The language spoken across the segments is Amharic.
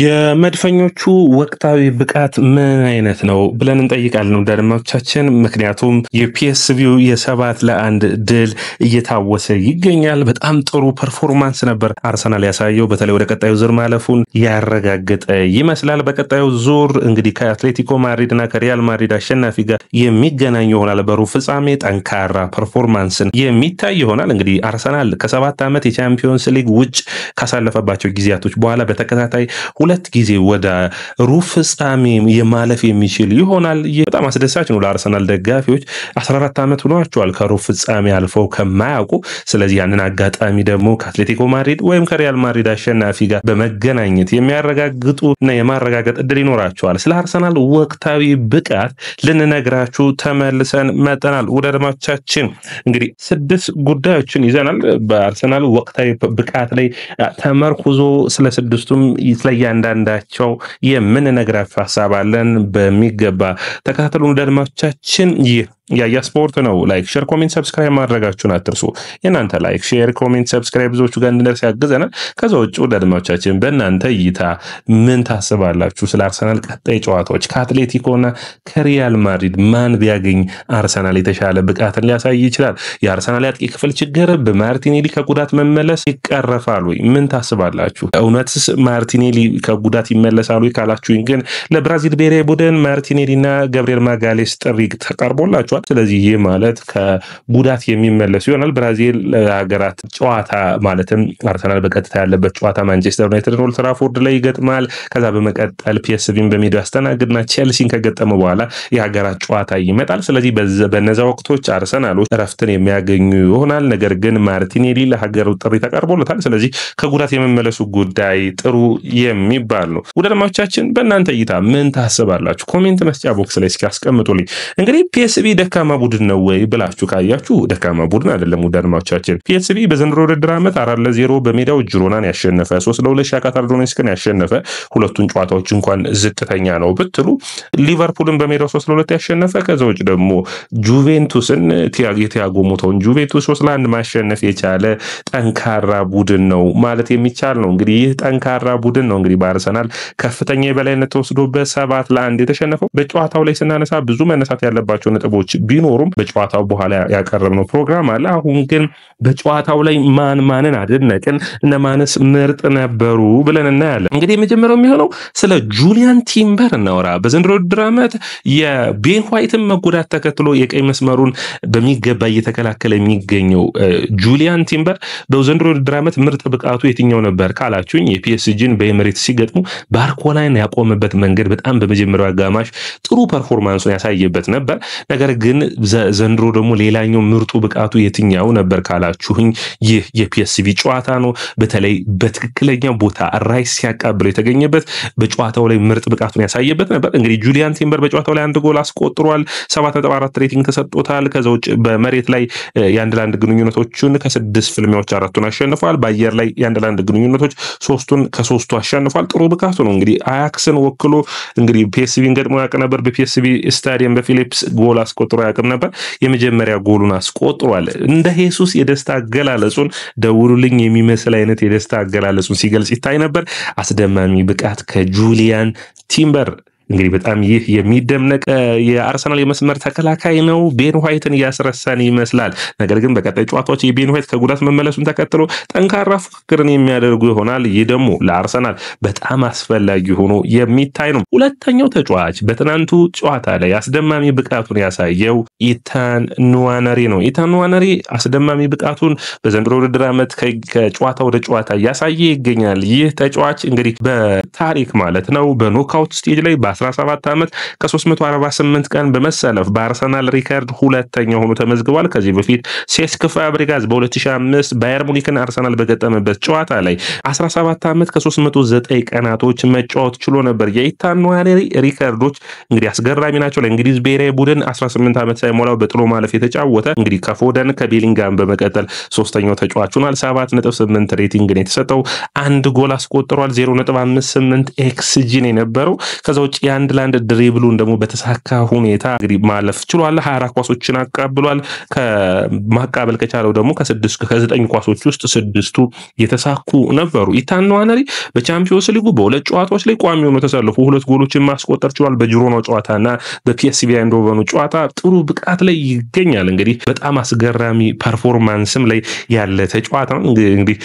የመድፈኞቹ ወቅታዊ ብቃት ምን አይነት ነው ብለን እንጠይቃለን ወዳጆቻችን። ምክንያቱም የፒኤስቪው የ7-1 ድል እየታወሰ ይገኛል። በጣም ጥሩ ፐርፎርማንስ ነበር አርሰናል ያሳየው። በተለይ ወደ ቀጣዩ ዙር ማለፉን ያረጋገጠ ይመስላል። በቀጣዩ ዙር እንግዲህ ከአትሌቲኮ ማድሪድ እና ከሪያል ማድሪድ አሸናፊ ጋር የሚገናኝ ይሆናል። በሩብ ፍጻሜ ጠንካራ ፐርፎርማንስን የሚታይ ይሆናል። እንግዲህ አርሰናል ከ7 ዓመት የቻምፒዮንስ ሊግ ውጭ ካሳለፈባቸው ጊዜያቶች በኋላ በተከታታይ ሁለት ጊዜ ወደ ሩብ ፍጻሜ የማለፍ የሚችል ይሆናል። በጣም አስደሳች ነው ለአርሰናል ደጋፊዎች። 14 ዓመት ሆኗቸዋል ከሩብ ፍጻሜ አልፈው ከማያውቁ። ስለዚህ ያንን አጋጣሚ ደግሞ ከአትሌቲኮ ማድሪድ ወይም ከሪያል ማድሪድ አሸናፊ ጋር በመገናኘት የሚያረጋግጡ እና የማረጋገጥ እድል ይኖራቸዋል። ስለ አርሰናል ወቅታዊ ብቃት ልንነግራችሁ ተመልሰን መጥተናል። ወዳጆቻችን እንግዲህ 6 ጉዳዮችን ይዘናል በአርሰናል ወቅታዊ ብቃት ላይ ተመርኩዞ ስለ ስድስቱም አንዳንዳቸው የምንነግራችሁ ሐሳብ አለን። በሚገባ ተከታተሉን ወዳጆቻችን። ይህ ያያ ስፖርት ነው። ላይክ ሼር ኮሜንት ሰብስክራይብ ማድረጋችሁን አትርሱ። የናንተ ላይክ ሼር ኮሜንት ሰብስክራይብ ብዙዎቹ ጋር እንድንደርስ ያግዘናል። ከዛ ውጭ ወዳጆቻችን በእናንተ እይታ ምን ታስባላችሁ ስለ አርሰናል ቀጣይ ጨዋታዎች ከአትሌቲኮና ከሪያል ማድሪድ ማን ቢያገኝ አርሰናል የተሻለ ብቃትን ሊያሳይ ይችላል? የአርሰናል ያጥቂ ክፍል ችግር በማርቲኔሊ ከጉዳት መመለስ ይቀረፋል ወይ? ምን ታስባላችሁ? እውነትስ ማርቲኔሊ ከጉዳት ይመለሳሉ ካላችሁኝ ግን ለብራዚል ብሔራዊ ቡድን ማርቲኔሊና ገብርኤል ማጋሌስ ጥሪ ተቀርቦላቸዋል። ስለዚህ ይህ ማለት ከጉዳት የሚመለሱ ይሆናል። ብራዚል ሀገራት ጨዋታ ማለትም አርሰናል በቀጥታ ያለበት ጨዋታ ማንቸስተር ዩናይትድ ኦልድ ትራፎርድ ላይ ይገጥማል። ከዛ በመቀጠል ፒኤስቪን በሜዳው ያስተናግድና ቼልሲን ከገጠመ በኋላ የሀገራት ጨዋታ ይመጣል። ስለዚህ በነዛ ወቅቶች አርሰናሎች እረፍትን የሚያገኙ ይሆናል። ነገር ግን ማርቲኔሊ ለሀገሩ ጥሪ ተቀርቦለታል። ስለዚህ ከጉዳት የመመለሱ ጉዳይ ጥሩ የሚባል ነው። ወዳጆቻችን በእናንተ እይታ ምን ታስባላችሁ? ኮሜንት መስጫ ቦክስ ላይ እስኪ አስቀምጡልኝ። እንግዲህ ፒኤስቪ ደካማ ቡድን ነው ወይ ብላችሁ ካያችሁ ደካማ ቡድን አይደለም ወዳጆቻችን። ፒኤስቪ በዘንድሮ ውድድር ዓመት 4-0 በሜዳው ጅሮናን ያሸነፈ፣ 3-2 ሻክታር ዶኔስክን ያሸነፈ፣ ሁለቱን ጨዋታዎች እንኳን ዝቅተኛ ነው ብትሉ ሊቨርፑልን በሜዳው 3-2 ያሸነፈ፣ ከዛ ውጭ ደግሞ ጁቬንቱስን የቲያጎ ሞቶን ጁቬንቱስ 3-1 ማሸነፍ የቻለ ጠንካራ ቡድን ነው ማለት የሚቻል ነው። እንግዲህ ይህ ጠንካራ ቡድን ነው እንግዲህ በአርሰናል ከፍተኛ የበላይነት ተወስዶበት 7-1 የተሸነፈው። በጨዋታው ላይ ስናነሳ ብዙ መነሳት ያለባቸው ነጥቦች ቢኖሩም በጨዋታው በኋላ ያቀረብነው ፕሮግራም አለ። አሁን ግን በጨዋታው ላይ ማንን አደነቅን እነማንስ ምርጥ ነበሩ ብለን እናያለን። እንግዲህ የመጀመሪያው የሚሆነው ስለ ጁሊያን ቲምበር እናወራ። በዘንድሮ ውድድር ዓመት የቤን ዋይትን መጎዳት ተከትሎ የቀይ መስመሩን በሚገባ እየተከላከለ የሚገኘው ጁሊያን ቲምበር በዘንድሮ ውድድር ዓመት ምርጥ ብቃቱ የትኛው ነበር ካላችሁኝ የፒኤስጂን በኤምሬትስ ሲገጥሙ ባርኮላን ያቆመበት መንገድ በጣም በመጀመሪያው አጋማሽ ጥሩ ፐርፎርማንሱን ያሳየበት ነበር። ነገር ግን ዘንድሮ ደግሞ ሌላኛው ምርጡ ብቃቱ የትኛው ነበር ካላችሁኝ ይህ የፒኤስቪ ጨዋታ ነው። በተለይ በትክክለኛው ቦታ ራይስ ሲያቃብለው የተገኘበት በጨዋታው ላይ ምርጥ ብቃቱን ያሳየበት ነበር። እንግዲህ ጁሊያን ቲምበር በጨዋታው ላይ 1 ጎል አስቆጥሯል። 7.4 ሬቲንግ ተሰጥቶታል። ከዛ ውጭ በመሬት ላይ የ1-1 ግንኙነቶችን ከ6 ፍልሚያዎች 4ቱን አሸንፏል። በአየር ላይ የ1-1 ግንኙነቶች 3ቱን ከ3ቱ አሸንፏል። ጥሩ ብቃቱ ነው። እንግዲህ አያክስን ወክሎ እንግዲህ ፒኤስቪን ገጥሞ ያውቅ ነበር። በፒኤስቪ ስታዲየም በፊሊፕስ ጎል አስቆጥሮ ያውቅም ነበር። የመጀመሪያ ጎሉን አስቆጥሯል። እንደ ሄሱስ የደስታ አገላለጹን ደውሉልኝ የሚመስል አይነት የደስታ አገላለጹን ሲገልጽ ይታይ ነበር። አስደማሚ ብቃት ከጁሊያን ቲምበር። እንግዲህ በጣም ይህ የሚደነቅ የአርሰናል የመስመር ተከላካይ ነው። ቤን ዋይትን እያስረሳን ይመስላል። ነገር ግን በቀጣይ ጨዋታዎች የቤን ዋይት ከጉዳት መመለሱን ተከትሎ ጠንካራ ፉክክርን የሚያደርጉ ይሆናል። ይህ ደግሞ ለአርሰናል በጣም አስፈላጊ ሆኖ የሚታይ ነው። ሁለተኛው ተጫዋች በትናንቱ ጨዋታ ላይ አስደማሚ ብቃቱን ያሳየው ኢታን ንዋነሪ ነው። ኢታን ንዋነሪ አስደማሚ ብቃቱን በዘንድሮ ውድድር ዓመት ከጨዋታ ወደ ጨዋታ እያሳየ ይገኛል። ይህ ተጫዋች እንግዲህ በታሪክ ማለት ነው በኖካውት ስቴጅ ላይ 17 ዓመት ከ348 ቀን በመሰለፍ በአርሰናል ሪከርድ ሁለተኛ ሆኖ ተመዝግቧል። ከዚህ በፊት ሴስክ ፋብሪጋስ በ2005 ባየር ሙኒክን አርሰናል በገጠመበት ጨዋታ ላይ 17 ዓመት ከ309 ቀናቶች መጫወት ችሎ ነበር። የኢታን ንዋነሪ ሪከርዶች እንግዲህ አስገራሚ ናቸው። ለእንግሊዝ ብሔራዊ ቡድን 18 ዓመት ሳይሞላው በጥሎ ማለፍ የተጫወተ እንግዲህ ከፎደን ከቤሊንጋም በመቀጠል ሶስተኛው ተጫዋች ሆኗል። 7.8 ሬቲንግ ነው የተሰጠው። አንድ ጎል አስቆጥሯል። 0.58 ኤክስጂ ነው የነበረው። ከዛ ውጭ የአንድ ላንድ ድሪብሉን ደግሞ በተሳካ ሁኔታ እንግዲህ ማለፍ ችሏል። 24 ኳሶችን አቃብሏል። ከማቃበል ከቻለው ደግሞ ከ9 ኳሶች ውስጥ 6ቱ የተሳኩ ነበሩ። ኢታን ንዋነሪ በቻምፒዮንስ ሊጉ በሁለት ጨዋታዎች ላይ ቋሚ ሆኖ ተሰልፎ 2 ጎሎችን ማስቆጠር ችሏል። በጂሮናው ጨዋታና በፒኤስቪ አይንድሆቨኑ ጨዋታ ጥሩ ብቃት ላይ ይገኛል። እንግዲህ በጣም አስገራሚ ፐርፎርማንስም ላይ ያለ ተጫዋች ነው። እንግዲህ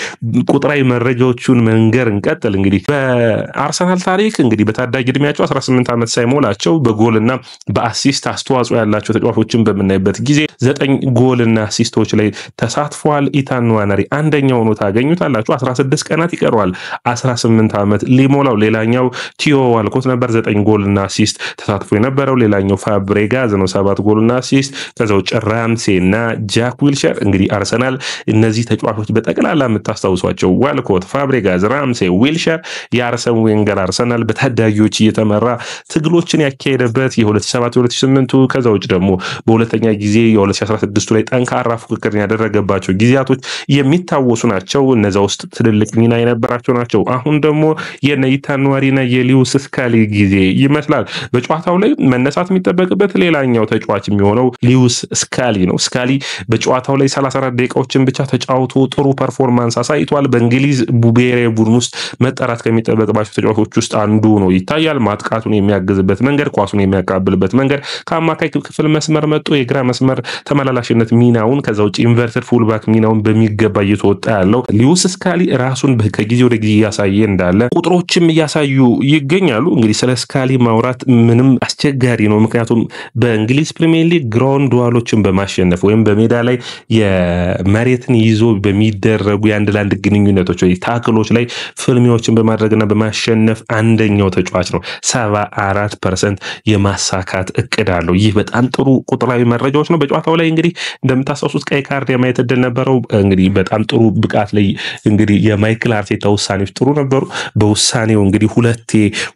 ቁጥራዊ መረጃዎቹን መንገር እንቀጥል። እንግዲህ በአርሰናል ታሪክ እንግዲህ በታዳጊ እድሜያቸው 18 ዓመት ሳይሞላቸው በጎልና በአሲስት አስተዋጽኦ ያላቸው ተጫዋቾችን በምናይበት ጊዜ 9 ጎልና አሲስቶች ላይ ተሳትፏል። ኢታን ንዋነሪ አንደኛው ሆኖ ታገኙታላችሁ። 16 ቀናት ይቀረዋል 18 ዓመት ሊሞላው። ሌላኛው ቲዮ ዋልኮት ነበር 9 ጎልና አሲስት ተሳትፎ የነበረው። ሌላኛው ፋብሬጋዝ ነው 7 ጎልና አሲስት። ከዛ ውጭ ራምሴ እና ጃክ ዊልሸር። እንግዲህ አርሰናል እነዚህ ተጫዋቾች በጠቅላላ የምታስታውሷቸው ዋልኮት፣ ፋብሬጋዝ፣ ራምሴ፣ ዊልሸር የአርሰን ዌንገር አርሰናል በታዳጊዎች እየተመራ ትግሎችን ያካሄደበት የ2007-2008 ከዛ ውጭ ደግሞ በሁለተኛ ጊዜ የ2016 ላይ ጠንካራ ፉክክርን ያደረገባቸው ጊዜያቶች የሚታወሱ ናቸው። እነዛ ውስጥ ትልልቅ ሚና የነበራቸው ናቸው። አሁን ደግሞ የኢታን ንዋነሪና የሊዩስ ስካሊ ጊዜ ይመስላል። በጨዋታው ላይ መነሳት የሚጠበቅበት ሌላኛው ተጫዋች የሚሆነው ሊዩስ ስካሊ ነው። ስካሊ በጨዋታው ላይ 34 ደቂቃዎችን ብቻ ተጫውቶ ጥሩ ፐርፎርማንስ አሳይቷል። በእንግሊዝ ብሔራዊ ቡድን ውስጥ መጠራት ከሚጠበቅባቸው ተጫዋቾች ውስጥ አንዱ ነው ይታያል። ማጥቃቱን የሚያግዝበት መንገድ፣ ኳሱን የሚያቃብልበት መንገድ፣ ከአማካይ ክፍል መስመር መጥቶ የግራ መስመር ተመላላሽነት ሚናውን ከዛ ውጭ ኢንቨርትድ ፉልባክ ሚናውን በሚገባ እየተወጣ ያለው ሊዩስ ስካሊ ራሱን ከጊዜ ወደ ጊዜ እያሳየ እንዳለ ቁጥሮችም እያሳዩ ይገኛሉ። እንግዲህ ስለ ስካሊ ማውራት ምንም አስቸጋሪ ነው። ምክንያቱም በእንግሊዝ ፕሪሚየር ሊግ ግራውንድ ዱዋሎችን በማሸነፍ ወይም በሜዳ ላይ የመሬትን ይዞ በሚደረጉ የአንድ ላንድ ግንኙነቶች ወይ ታክሎች ላይ ፍልሚያዎችን በማድረግና በማሸነፍ አንደኛው ተጫዋች ነው። 74% የማሳካት እቅድ አለው። ይህ በጣም ጥሩ ቁጥራዊ መረጃዎች ነው። በጨዋታው ላይ እንግዲህ እንደምታስታውሱት ቀይ ካርድ የማየት እድል ነበረው። እንግዲህ በጣም ጥሩ ብቃት ላይ እንግዲህ የማይክል አርቴታ ውሳኔዎች ጥሩ ነበሩ። በውሳኔው እንግዲህ ሁለቴ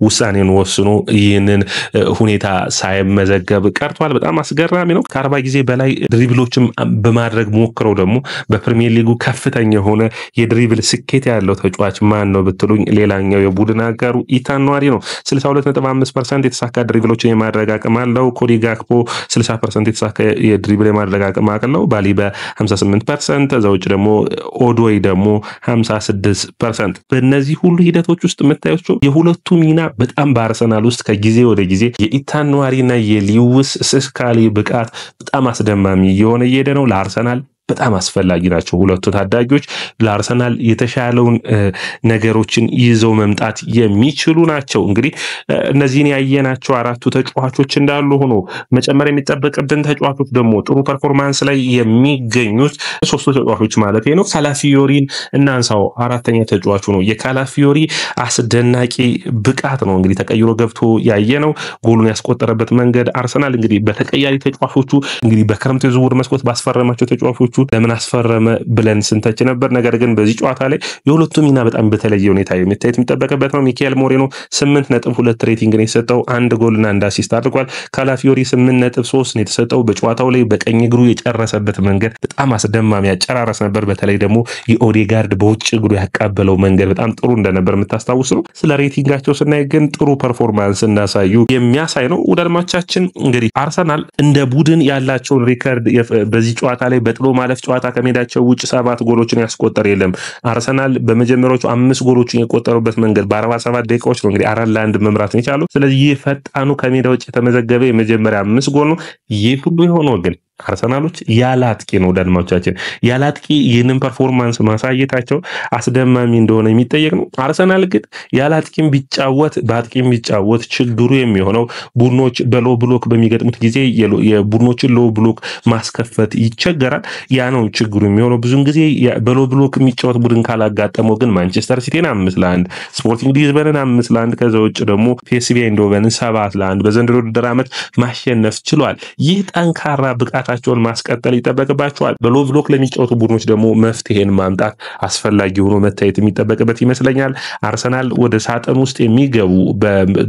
ውሳኔን ወስኖ ይህንን ሁኔታ ሳይመዘገብ ቀርቷል። በጣም አስገራሚ ነው። ከ40 ጊዜ በላይ ድሪብሎችም በማድረግ ሞክረው ደግሞ በፕሪሚየር ሊጉ ከፍተኛ የሆነ የድሪብል ስኬት ያለው ተጫዋች ማን ነው ብትሉኝ ሌላኛው የቡድን አጋሩ ኢታን ንዋነሪ ነው። 62.5% የተሳካ ድሪብሎችን የማድረግ አቅም አለው። ኮዲ ጋክፖ 60% የተሳካ የድሪብል የማድረግ አቅም አለው። ባሊ በ58%፣ ከዛ ውጭ ደግሞ ኦዶይ ደግሞ 56%። በእነዚህ ሁሉ ሂደቶች ውስጥ የምታዩቸው የሁለቱ ሚና በጣም በአርሰናል ውስጥ ከጊዜ ወደ ጊዜ የኢታን ንዋነሪና የሊዩስ ስካሊ ብቃት በጣም አስደማሚ እየሆነ እየሄደ ነው። ለአርሰናል በጣም አስፈላጊ ናቸው ሁለቱ ታዳጊዎች። ለአርሰናል የተሻለውን ነገሮችን ይዘው መምጣት የሚችሉ ናቸው። እንግዲህ እነዚህን ያየናቸው አራቱ ተጫዋቾች እንዳሉ ሆኖ መጨመር የሚጠበቅብን ተጫዋቾች ደግሞ ጥሩ ፐርፎርማንስ ላይ የሚገኙት ሶስቱ ተጫዋቾች ማለት ነው። ካላፊዮሪን እናንሳው። አራተኛ ተጫዋቹ ነው። የካላፊዮሪ አስደናቂ ብቃት ነው እንግዲህ ተቀይሮ ገብቶ ያየነው ጎሉን ያስቆጠረበት መንገድ። አርሰናል እንግዲህ በተቀያሪ ተጫዋቾቹ እንግዲህ በክረምት የዝውውር መስኮት ባስፈረማቸው ተጫዋቾቹ ለምን አስፈረመ ብለን ስንተች ነበር። ነገር ግን በዚህ ጨዋታ ላይ የሁለቱ ሚና በጣም በተለየ ሁኔታ የሚታየት የሚጠበቅበት ነው። ሚካኤል ሞሬኖ 8.2 ሬቲንግ ነው የተሰጠው። 1 ጎልና 1 አሲስት አድርጓል። ካላፊዮሪ 8.3 ነው የተሰጠው። በጨዋታው ላይ በቀኝ እግሩ የጨረሰበት መንገድ በጣም አስደማሚ አጨራረስ ነበር። በተለይ ደግሞ የኦዴጋርድ በውጭ እግሩ ያቃበለው መንገድ በጣም ጥሩ እንደነበር የምታስታውሱ ነው። ስለ ሬቲንጋቸው ስናይ ግን ጥሩ ፐርፎርማንስ እንዳሳዩ የሚያሳይ ነው። ውዳድማቻችን እንግዲህ አርሰናል እንደ ቡድን ያላቸውን ሪከርድ በዚህ ጨዋታ ላይ በጥሎ ማለፍ ጨዋታ ከሜዳቸው ውጭ 7 ጎሎችን ያስቆጠር የለም። አርሰናል በመጀመሪያዎቹ 5 ጎሎችን የቆጠሩበት መንገድ በ47 ደቂቃዎች ነው እንግዲህ 4-1 መምራት ነው የቻለው። ስለዚህ ይህ ፈጣኑ ከሜዳ ውጭ የተመዘገበ የመጀመሪያ 5 ጎል ነው። ይህ ሁሉ የሆነው ግን አርሰናሎች ያለ አጥቂ ነው። ወዳድማቻችን ያለ አጥቂ ይህንን ፐርፎርማንስ ማሳየታቸው አስደማሚ እንደሆነ የሚጠየቅ ነው። አርሰናል ግን ያለ አጥቂም ቢጫወት በአጥቂም ቢጫወት ችግሩ የሚሆነው ቡድኖች በሎ ብሎክ በሚገጥሙት ጊዜ የቡድኖችን ሎ ብሎክ ማስከፈት ይቸገራል። ያ ነው ችግሩ የሚሆነው። ብዙን ጊዜ በሎ ብሎክ የሚጫወት ቡድን ካላጋጠመው ግን ማንቸስተር ሲቲን 5-1፣ ስፖርቲንግ ሊዝበንን 5-1 ከዛ ውጭ ደግሞ ፒኤስቪ አይንድሆቨንን 7-1 በዘንድሮ ውድድር ዓመት ማሸነፍ ችሏል። ይህ ጠንካራ ብቃት መስራታቸውን ማስቀጠል ይጠበቅባቸዋል። በሎ ብሎክ ለሚጫወቱ ቡድኖች ደግሞ መፍትሄን ማምጣት አስፈላጊ ሆኖ መታየት የሚጠበቅበት ይመስለኛል። አርሰናል ወደ ሳጥን ውስጥ የሚገቡ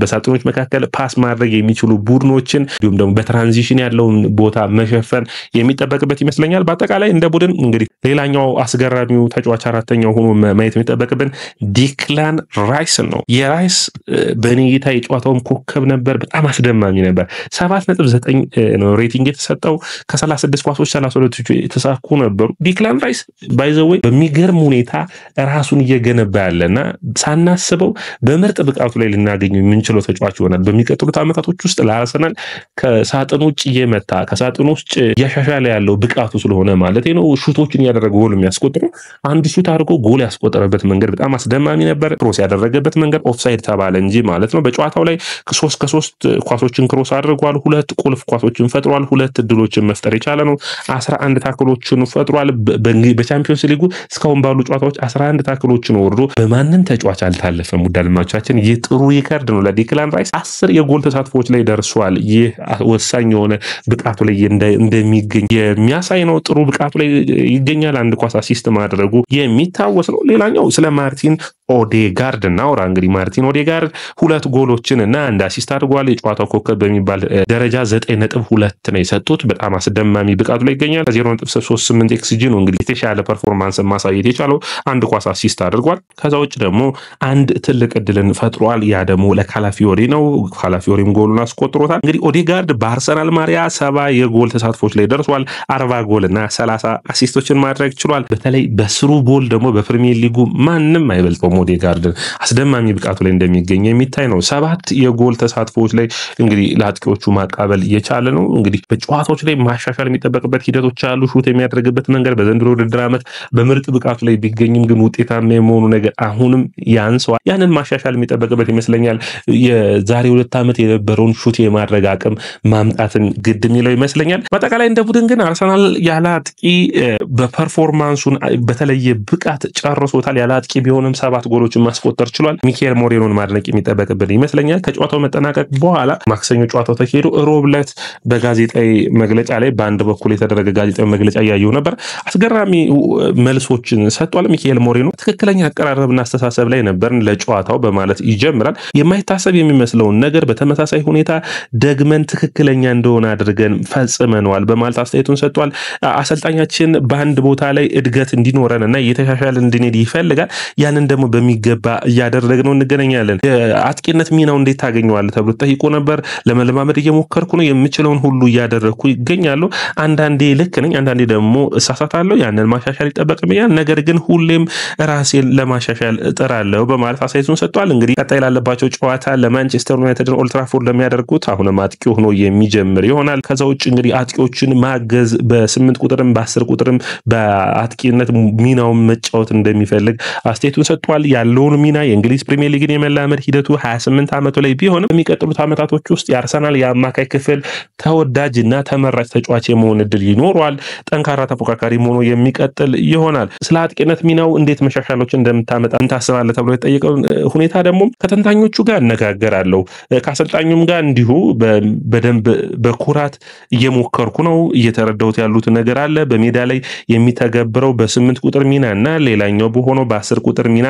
በሳጥኖች መካከል ፓስ ማድረግ የሚችሉ ቡድኖችን እንዲሁም ደግሞ በትራንዚሽን ያለውን ቦታ መሸፈን የሚጠበቅበት ይመስለኛል። በአጠቃላይ እንደ ቡድን እንግዲህ ሌላኛው አስገራሚው ተጫዋች አራተኛው ሆኖ ማየት የሚጠበቅብን ዲክላን ራይስ ነው። የራይስ በእኔ እይታ የጨዋታውን ኮከብ ነበር። በጣም አስደማሚ ነበር። 7.9 ነው ሬቲንግ የተሰጠው። ከ36 ኳሶች 32 የተሳኩ ነበሩ። ዲክላን ራይስ ባይ ዘ ዌይ በሚገርም ሁኔታ ራሱን እየገነባ ያለና ሳናስበው በምርጥ ብቃቱ ላይ ልናገኘው የምንችለው ተጫዋች ይሆናል። በሚቀጥሉት ዓመታቶች ውስጥ ለአርሰናል ከሳጥን ውጭ እየመታ ከሳጥን ውጭ እያሻሻለ ያለው ብቃቱ ስለሆነ ማለት ነው። ሹቶችን ያደረገ ጎል የሚያስቆጥረው አንድ ሹት አድርጎ ጎል ያስቆጠረበት መንገድ በጣም አስደማሚ ነበር። ክሮስ ያደረገበት መንገድ ኦፍሳይድ ተባለ እንጂ ማለት ነው። በጨዋታው ላይ ከሶስት ኳሶችን ክሮስ አድርጓል። 2 ቁልፍ ኳሶችን ፈጥሯል። 2 እድሎችን መፍጠር የቻለ ነው። 11 ታክሎችን ፈጥሯል። በቻምፒዮንስ ሊጉ እስካሁን ባሉ ጨዋታዎች 11 ታክሎችን ወርዶ በማንም ተጫዋች አልታለፈም። ውዳልማቻችን ይህ ጥሩ ሪከርድ ነው ለዲክላን ራይስ። 10 የጎል ተሳትፎች ላይ ደርሷል። ይህ ወሳኝ የሆነ ብቃቱ ላይ እንደሚገኝ የሚያሳይ ነው። ጥሩ ብቃቱ ላይ ይገኛል። አንድ ኳስ አሲስት ማድረጉ የሚታወስ ነው። ሌላኛው ስለ ማርቲን ኦዴጋርድ እናውራ። እንግዲህ ማርቲን ኦዴጋርድ 2 ጎሎችን እና አንድ አሲስት አድርጓል። የጨዋታው ኮከብ በሚባል ደረጃ 9.2 ነው የሰጡት። በጣም አስደማሚ ብቃቱ ላይ ይገኛል። 0.38 ኤክስጂ ነው እንግዲህ የተሻለ ፐርፎርማንስ ማሳየት የቻለው። አንድ ኳስ አሲስት አድርጓል። ከዛ ውጭ ደግሞ አንድ ትልቅ እድልን ፈጥሯል። ያ ደግሞ ለካላፊዮሪ ነው። ካላፊዮሪም ጎሉን አስቆጥሮታል። እንግዲህ ኦዴጋርድ በአርሰናል ማሪያ 70 የጎል ተሳትፎች ላይ ደርሷል። 40 ጎል እና 30 አሲስቶችን ማድረግ ችሏል። በተለይ በስሩ ቦል ደግሞ በፕሪሚየር ሊጉ ማንም አይበልጠውም። ኦዴጋርድን አስደማሚ ብቃቱ ላይ እንደሚገኝ የሚታይ ነው። 7 የጎል ተሳትፎች ላይ እንግዲህ ለአጥቂዎቹ ማቃበል የቻለ ነው። እንግዲህ በጨዋታዎች ላይ ማሻሻል የሚጠበቅበት ሂደቶች አሉ። ሹት የሚያደርግበት መንገድ በዘንድሮ ውድድር ዓመት በምርጥ ብቃቱ ላይ ቢገኝም ግን ውጤታማ የመሆኑ ነገር አሁንም ያንሰዋል። ያንን ማሻሻል የሚጠበቅበት ይመስለኛል። የዛሬ 2 ዓመት የነበረውን ሹት የማድረግ አቅም ማምጣትን ግድ የሚለው ይመስለኛል። በአጠቃላይ እንደ ቡድን ግን አርሰናል ያለ አጥቂ በፐርፎርማንሱን በተለየ ብቃት ጨርሶታል። ያለ አጥቂ ቢሆንም 7 ጎሎችን ማስቆጠር ችሏል። ሚካኤል ሞሬኖን ማድነቅ የሚጠበቅብን ይመስለኛል። ከጨዋታው መጠናቀቅ በኋላ ማክሰኞ ጨዋታው ተካሂዶ ሮብ ዕለት በጋዜጣዊ መግለጫ ላይ በአንድ በኩል የተደረገ ጋዜጣዊ መግለጫ እያየሁ ነበር። አስገራሚ መልሶችን ሰጥቷል። ሚካኤል ሞሬኖ ትክክለኛ አቀራረብና አስተሳሰብ ላይ ነበርን ለጨዋታው በማለት ይጀምራል። የማይታሰብ የሚመስለውን ነገር በተመሳሳይ ሁኔታ ደግመን ትክክለኛ እንደሆነ አድርገን ፈጽመነዋል በማለት አስተያየቱን ሰጥቷል። አሰልጣኛችን በአንድ ቦታ ላይ እድገት እንዲኖረንና እየተሻሻለ እንድንሄድ ይፈልጋል። ያንን ደግሞ በሚገባ እያደረግነው እንገናኛለን። አጥቂነት ሚናው እንዴት ታገኘዋለህ ተብሎ ተጠይቆ ነበር። ለመለማመድ እየሞከርኩ ነው፣ የምችለውን ሁሉ እያደረግኩ ይገኛለሁ። አንዳንዴ ልክ ነኝ፣ አንዳንዴ ደግሞ እሳሳታለሁ። ያንን ማሻሻል ይጠበቅብኛል። ነገር ግን ሁሌም ራሴን ለማሻሻል እጥራለሁ በማለት አስተያየቱን ሰጥቷል። እንግዲህ ቀጣይ ላለባቸው ጨዋታ ለማንቸስተር ዩናይትድን ኦልድ ትራፎርድ ለሚያደርጉት አሁንም አጥቂ ሆኖ የሚጀምር ይሆናል። ከዛ ውጭ እንግዲህ አጥቂዎችን ማገዝ በ8 ቁጥርም በ10 ቁጥርም በአጥቂነት ሚናውን መጫወት እንደሚፈልግ አስተያየቱን ሰጥቷል። ያለውን ሚና የእንግሊዝ ፕሪሚየር ሊግን የመላመድ ሂደቱ 28 ዓመቱ ላይ ቢሆንም በሚቀጥሉት ዓመታቶች ውስጥ የአርሰናል የአማካይ ክፍል ተወዳጅና ተመራጭ ተጫዋች የመሆን እድል ይኖረዋል። ጠንካራ ተፎካካሪ ሆኖ የሚቀጥል ይሆናል። ስለ አጥቂነት ሚናው እንዴት መሻሻሎችን እንደምታመጣ እንታስባለህ ተብሎ የተጠየቀው ሁኔታ ደግሞ ከተንታኞቹ ጋር እነጋገራለሁ፣ ከአሰልጣኙም ጋር እንዲሁ በደንብ በኩራት እየሞከርኩ ነው። እየተረዳሁት ያሉት ነገር አለ። በሜዳ ላይ የሚተገብረው በ8 ቁጥር ሚና እና ሌላኛው በሆነው በ10 ቁጥር ሚና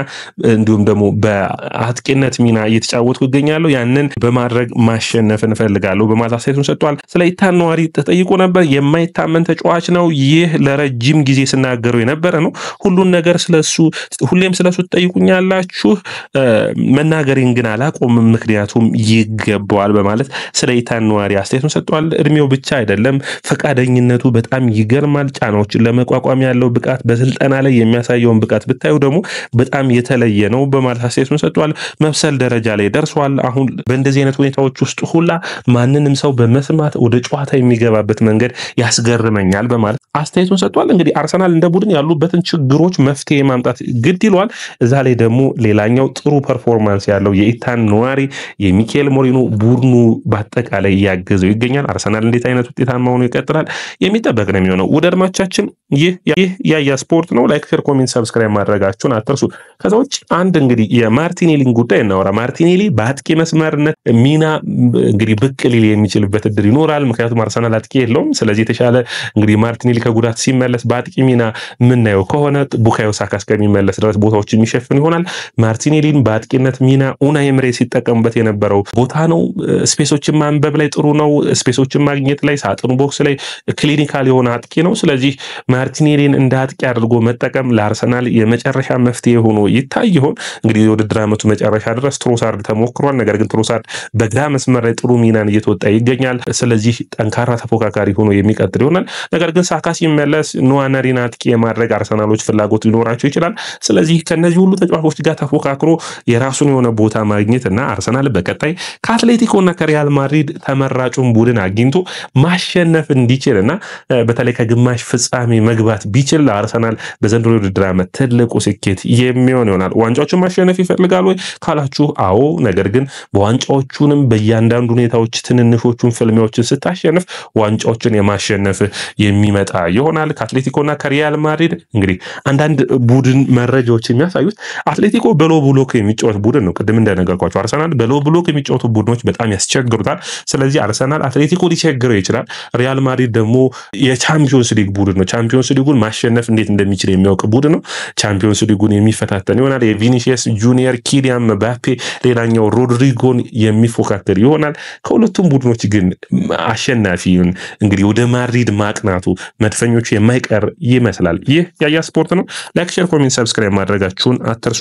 እንዲሁም ደግሞ በአጥቂነት ሚና እየተጫወትኩ ይገኛለሁ። ያንን በማድረግ ማሸነፍ እንፈልጋለሁ በማለት አስተያየቱን ሰጥቷል። ስለ ኢታን ነዋሪ ተጠይቆ ነበር። የማይታመን ተጫዋች ነው። ይህ ለረጅም ጊዜ ስናገረው የነበረ ነው። ሁሉን ነገር ሁሌም ስለሱ ትጠይቁኛላችሁ፣ መናገሬን ግን አላቆምም፣ ምክንያቱም ይገባዋል በማለት ስለ ኢታን ነዋሪ አስተያየቱን ሰጥቷል። እድሜው ብቻ አይደለም፣ ፈቃደኝነቱ በጣም ይገርማል። ጫናዎችን ለመቋቋም ያለው ብቃት፣ በስልጠና ላይ የሚያሳየውን ብቃት ብታዩ ደግሞ በጣም የተለየ ነው በማለት አስተያየቱን ሰጥቷል። መብሰል ደረጃ ላይ ደርሷል። አሁን በእንደዚህ አይነት ሁኔታዎች ውስጥ ሁላ ማንንም ሰው በመስማት ወደ ጨዋታ የሚገባበት መንገድ ያስገርመኛል በማለት አስተያየቱን ሰጥቷል። እንግዲህ አርሰናል እንደ ቡድን ያሉበትን ችግሮች መፍትሄ ማምጣት ግድ ይለዋል። እዛ ላይ ደግሞ ሌላኛው ጥሩ ፐርፎርማንስ ያለው የኢታን ነዋሪ የሚካኤል ሞሪኖ ቡድኑ በአጠቃላይ እያገዘው ይገኛል። አርሰናል እንዴት አይነት ውጤታማ ሆኖ ይቀጥላል የሚጠበቅ ነው የሚሆነው። ወደ አድማቻችን ይህ ይህ ያያ ስፖርት ነው። ላይክ ሼር ኮሜንት ሰብስክራይብ ማድረጋችሁን አትርሱ። ከዛ ውጭ አንድ እንግዲህ የማርቲኔሊን ጉዳይ እናወራ። ማርቲኔሊ በአጥቂ መስመርነት ሚና እንግዲህ ብቅ ሊል የሚችልበት እድል ይኖራል። ምክንያቱም አርሰናል አጥቂ የለውም። ስለዚህ የተሻለ እንግዲህ ማርቲኔሊ ከጉዳት ሲመለስ በአጥቂ ሚና የምናየው ከሆነ ቡካዮ ሳካ እስከሚመለስ ድረስ ቦታዎች የሚሸፍን ይሆናል። ማርቲኔሊን በአጥቂነት ሚና ኡናይ ኤምሬ ሲጠቀምበት የነበረው ቦታ ነው። ስፔሶችን ማንበብ ላይ ጥሩ ነው። ስፔሶችን ማግኘት ላይ ሳጥኑ ቦክስ ላይ ክሊኒካል የሆነ አጥቂ ነው። ስለዚህ ማርቲኔሊን እንደ አጥቂ አድርጎ መጠቀም ለአርሰናል የመጨረሻ መፍትሄ ሆኖ ይታይ ይሆን? እንግዲህ የውድድር ዓመቱ መጨረሻ ድረስ ትሮሳርድ ተሞክሯል። ነገር ግን ትሮሳርድ በግራ መስመር ላይ ጥሩ ሚናን እየተወጣ ይገኛል። ስለዚህ ጠንካራ ተፎካካሪ ሆኖ የሚቀጥል ይሆናል። ነገር ግን ሳካ ሲመለስ ኑዋነሪን አጥቂ የማድረግ አርሰናሎች ፍላጎት ሊኖራቸው ይችላል። ስለዚህ ከነዚህ ሁሉ ተጫዋቾች ጋር ተፎካክሮ የራሱን የሆነ ቦታ ማግኘት እና አርሰናል በቀጣይ ከአትሌቲኮ እና ከሪያል ማድሪድ ተመራጩን ቡድን አግኝቶ ማሸነፍ እንዲችል እና በተለይ ከግማሽ ፍጻሜ መግባት ቢችል ለአርሰናል በዘንድሮ የውድድር ዓመት ትልቁ ስኬት የሚሆን ይሆናል። ዋንጫዎችን ማሸነፍ ይፈልጋል ወይ ካላችሁ አዎ። ነገር ግን በዋንጫዎቹንም በእያንዳንዱ ሁኔታዎች ትንንሾቹን ፍልሚያዎችን ስታሸንፍ ዋንጫዎችን የማሸነፍ የሚመጣ ይሆናል። ከአትሌቲኮና ከሪያል ማድሪድ እንግዲህ አንዳንድ ቡድን መረጃዎች የሚያሳዩት አትሌቲኮ በሎ ብሎክ የሚጫወት ቡድን ነው። ቅድም እንደነገርኳቸው አርሰናል በሎ ብሎክ የሚጫወቱ ቡድኖች በጣም ያስቸግሩታል። ስለዚህ አርሰናል አትሌቲኮ ሊቸግረው ይችላል። ሪያል ማድሪድ ደግሞ የቻምፒዮንስ ሊግ ቡድን ነው። ቻምፒዮንስ ሊጉን ማሸነፍ እንዴት እንደሚችል የሚያውቅ ቡድን ነው። ቻምፒዮንስ ሊጉን የሚፈታተን ይሆናል። የቪኒሲየስ ጁኒየር፣ ኪሊያን ምባፔ ሌላኛው ሮድሪጎን የሚፎካከር ይሆናል። ከሁለቱም ቡድኖች ግን አሸናፊውን እንግዲህ ወደ ማድሪድ ማቅናቱ መድፈኞቹ የማይቀር ይመስላል። ይህ ያያ ስፖርት ነው። ላይክ ሼር ኮሜንት ሰብስክራይብ ማድረጋችሁን አትርሱ።